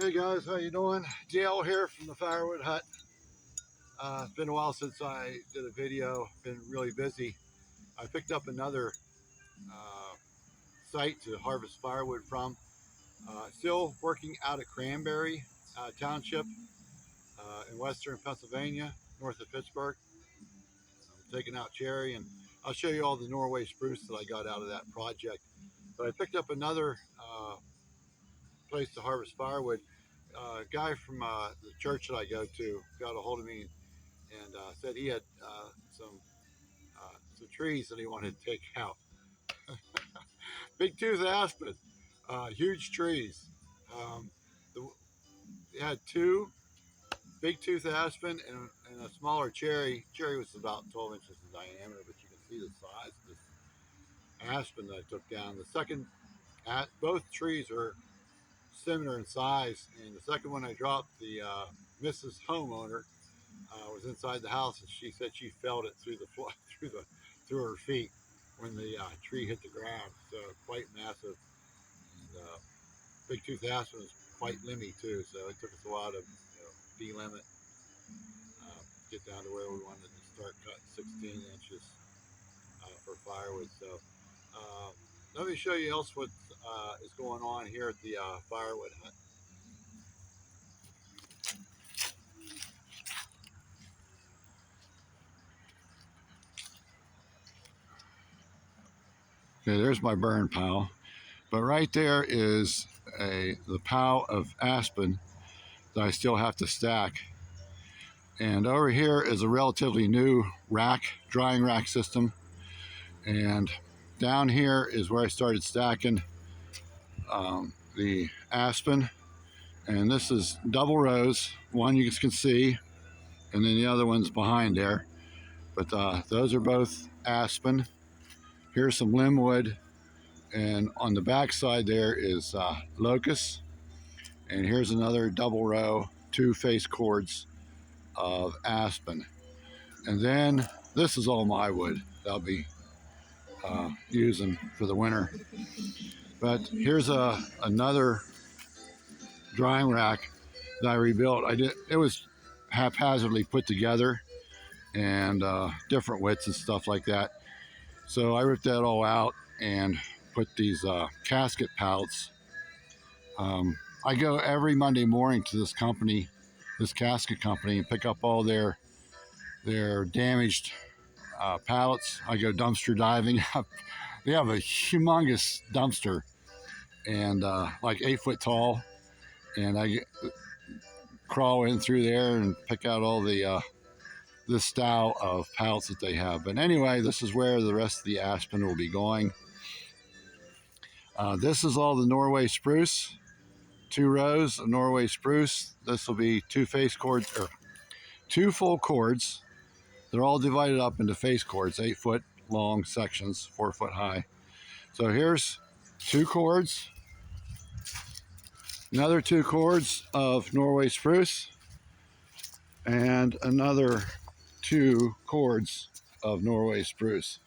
Hey guys, how you doing? Dale here from the Firewood Hut. It's been a while since I did a video. Been really busy. I picked up another uh, site to harvest firewood from. Still working out of Cranberry Township in western Pennsylvania, north of Pittsburgh. I'm taking out cherry, and I'll show you all the Norway spruce that I got out of that project. But I picked up another place to harvest firewood. A guy from the church that I go to got a hold of me and said he had some trees that he wanted to take out. Big tooth aspen, huge trees. Um, the, they had two big tooth aspen and a smaller cherry. Cherry was about 12 inches in diameter, but you can see the size of this aspen that I took down. The second, both trees are similar in size, and the second one I dropped, the Mrs. Homeowner was inside the house, and she said she felt it through the floor, through her feet when the tree hit the ground. So quite massive, and big tooth aspen is quite limby too. So it took us a while to delimb it, get down to where we wanted to start cutting 16 inches for firewood. So let me show you else what is going on here at the Firewood Hut. Okay, there's my burn pile, but right there is the pile of aspen that I still have to stack. And over here is a relatively new rack, drying rack system. And down here is where I started stacking the aspen. And this is double rows. One you can see, and then the other one's behind there. But those are both aspen. Here's some limbwood, and on the back side there is locust. And here's another double row, 2 face cords of aspen. And then this is all my wood that I'll be using for the winter. But here's another drying rack that I rebuilt. It was haphazardly put together, and different widths and stuff like that. So I ripped that all out and put these casket pallets. I go every Monday morning to this company, this casket company, and pick up all their damaged pallets. I go dumpster diving. They have a humongous dumpster, and like 8 foot tall, and I crawl in through there and pick out all the this style of pallets that they have. But anyway, this is where the rest of the aspen will be going. This is all the Norway spruce, 2 rows of Norway spruce. This will be 2 face cords, or 2 full cords. They're all divided up into face cords, 8 foot long sections, 4 foot high. So here's 2 cords, another 2 cords of Norway spruce, and another 2 cords of Norway spruce.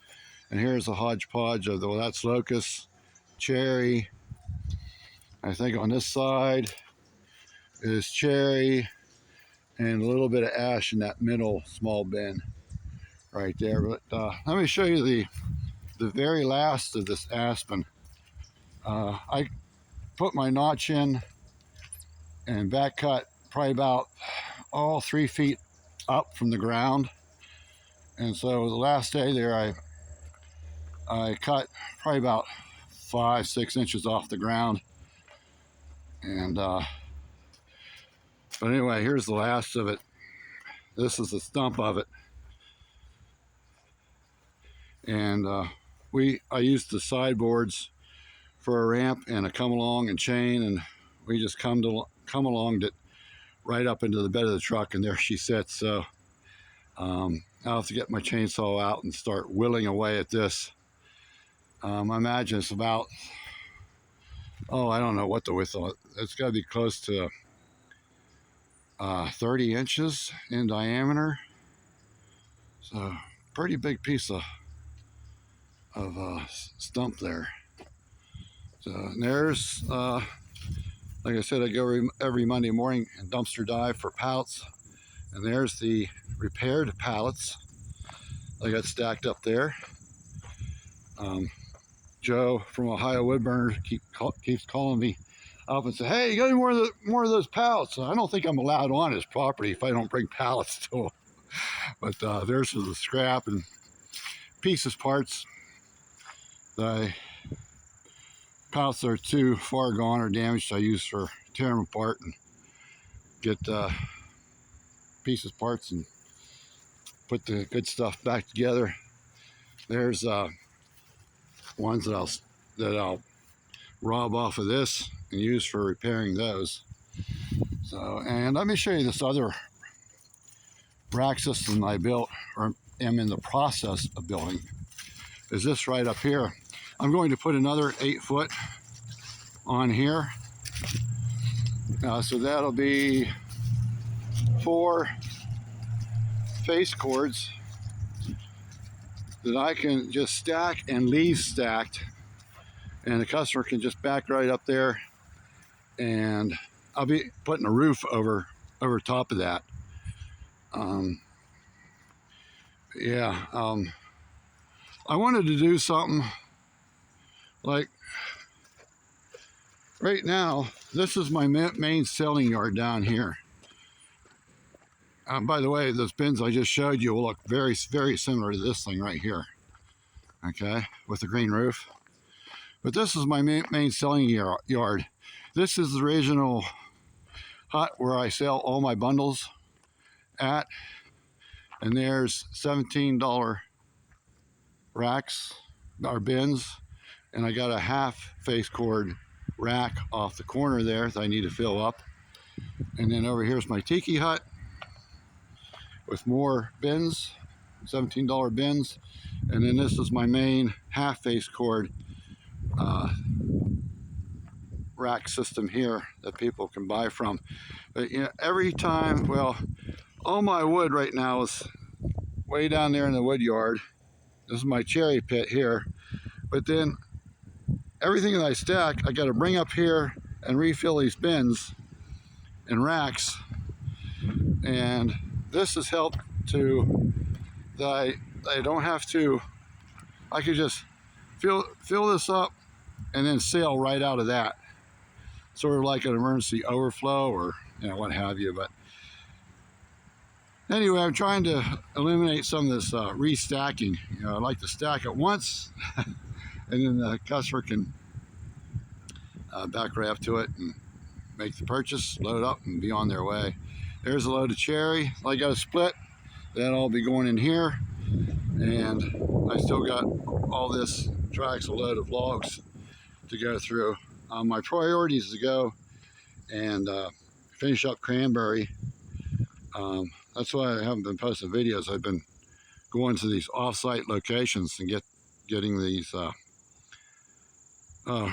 And here's a hodgepodge of well, that's locust, cherry. I think on this side is cherry, and a little bit of ash in that middle small bin right there. But let me show you the very last of this aspen. I put my notch in and back cut probably about 3 feet up from the ground, and so the last day there I cut probably about 5-6 inches off the ground. And but anyway, here's the last of it. This is the stump of it, and I used the sideboards for a ramp and a come along and chain, and we just come along it right up into the bed of the truck, and there she sits. So I'll have to get my chainsaw out and start whittling away at this. I imagine it's about, I don't know what the width of it. It's got to be close to 30 inches in diameter. So pretty big piece of stump there. So there's Like I said, I go every Monday morning and dumpster dive for pallets. And there's the repaired pallets I got stacked up there. Joe from Ohio Woodburner keeps calling me up and say, "Hey, you got any more of those pallets?" I don't think I'm allowed on his property if I don't bring pallets to him. But there's the scrap and pieces, parts. The pallets that are too far gone or damaged, I use for tearing them apart and get pieces, parts, and put the good stuff back together. There's ones that I'll rob off of this and use for repairing those. So, and let me show you this other rack system I built, or am in the process of building. Is this right up here? I'm going to put another 8-foot on here. So that'll be 4 face cords that I can just stack and leave stacked, and the customer can just back right up there, and I'll be putting a roof over top of that. I wanted to do something like right now. This is my main selling yard down here. By the way, those bins I just showed you will look very, very similar to this thing right here. Okay, with the green roof. But this is my main selling yard. This is the original hut where I sell all my bundles at. And there's $17 racks or bins. And I got a half face cord rack off the corner there that I need to fill up. And then over here's my tiki hut with more bins, $17 bins. And then this is my main half face cord rack system here that people can buy from. But you know, every time, well, all my wood right now is way down there in the wood yard. This is my cherry pit here. But then everything that I stack, I got to bring up here and refill these bins and racks. And this has helped to that I don't have to, I could just fill this up and then sail right out of that. Sort of like an emergency overflow or what have you. But anyway, I'm trying to eliminate some of this restacking. I like to stack it once and then the customer can back right up to it and make the purchase, load up, and be on their way. There's a load of cherry. I got a split. That'll all be going in here. And I still got all this tracks, a load of logs to go through. My priority is to go and finish up cranberry. That's why I haven't been posting videos. I've been going to these off-site locations and getting these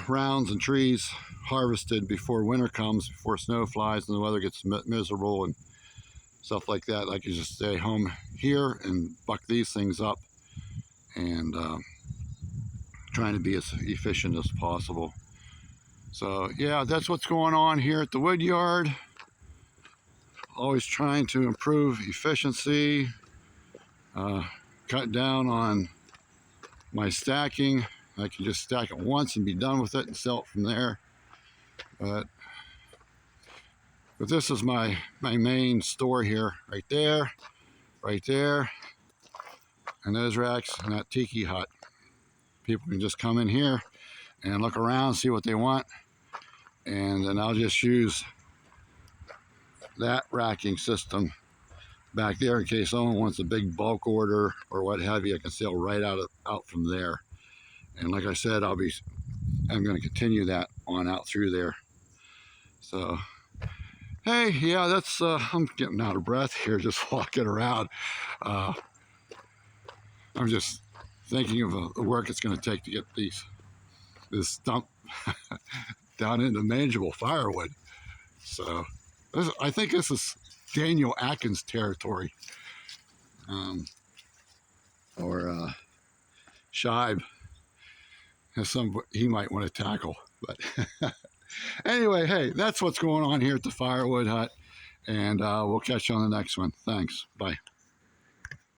rounds and trees harvested before winter comes, before snow flies and the weather gets miserable and stuff like that. I can just stay home here and buck these things up and trying to be as efficient as possible. So yeah, that's what's going on here at the wood yard. Always trying to improve efficiency, cut down on my stacking. I can just stack it once and be done with it and sell it from there. But this is my main store here, right there, and those racks and that tiki hut. People can just come in here and look around, see what they want, and then I'll just use that racking system back there in case someone wants a big bulk order or what have you. I can sell right out from there. And like I said, I'm going to continue that on out through there. So, hey, yeah, that's I'm getting out of breath here just walking around. I'm just thinking of the work it's going to take to get this stump down into manageable firewood. So I think this is Daniel Atkins territory, or Shibe. He might want to tackle, but Anyway, hey, that's what's going on here at the firewood hut. And we'll catch you on the next one. Thanks. Bye.